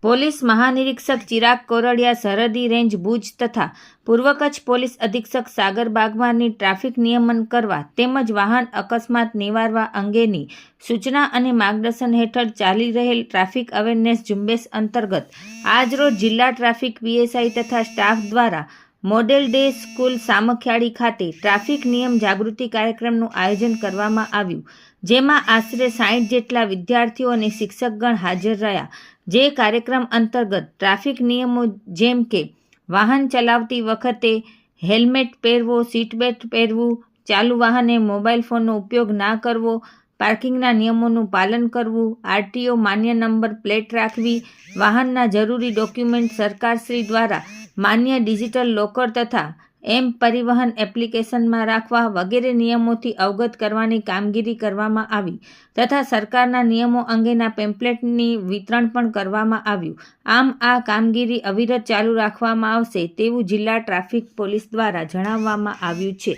Police મહાનિરીક્ષક Chirag Kordia, સરહદી range Bhuj તથા પૂર્વ કચ્છ પોલીસ અધિક્ષક સાગર બાગમારની ટ્રાફિક નિયમન કરવા તેમજ વાહન અકસ્માત નિવારવા અંગેની સૂચના અને માર્ગદર્શન હેઠળ ચાલી રહેલ ટ્રાફિક અવેરનેસ ઝુંબેશ અંતર્ગત આજરોજ જિલ્લા ટ્રાફિક પીએસઆઈ તથા સ્ટાફ દ્વારા મોડેલ ડે સ્કૂલ સામખિયાળી ખાતે ટ્રાફિક નિયમ જાગૃતિ કાર્યક્રમનું આયોજન કરવામાં આવ્યું, જેમાં આશરે 60 જેટલા વિદ્યાર્થીઓ અને શિક્ષકગણ હાજર રહ્યા. જે કાર્યક્રમ અંતર્ગત ટ્રાફિક નિયમો જેમ કે વાહન ચલાવતી વખતે હેલ્મેટ પહેરવો, સીટ બેલ્ટ પહેરવું, ચાલુ વાહને મોબાઈલ ફોનનો ઉપયોગ ના કરવો, પાર્કિંગના નિયમોનું પાલન કરવું, આરટીઓ માન્ય નંબર પ્લેટ રાખવી, વાહનના જરૂરી ડોક્યુમેન્ટ સરકારશ્રી દ્વારા માન્ય ડિજિટલ લોકર તથા પરિવહન એપ્લિકેશનમાં રાખવા વગેરે નિયમોથી અવગત કરવાની કામગીરી કરવામાં આવી તથા સરકારના નિયમો અંગેના પેમ્પલેટની વિતરણ પણ કરવામાં આવ્યું. આમ આ કામગીરી અવિરત ચાલુ રાખવામાં આવશે તેવું જિલ્લા ટ્રાફિક પોલીસ દ્વારા જણાવવામાં આવ્યું છે.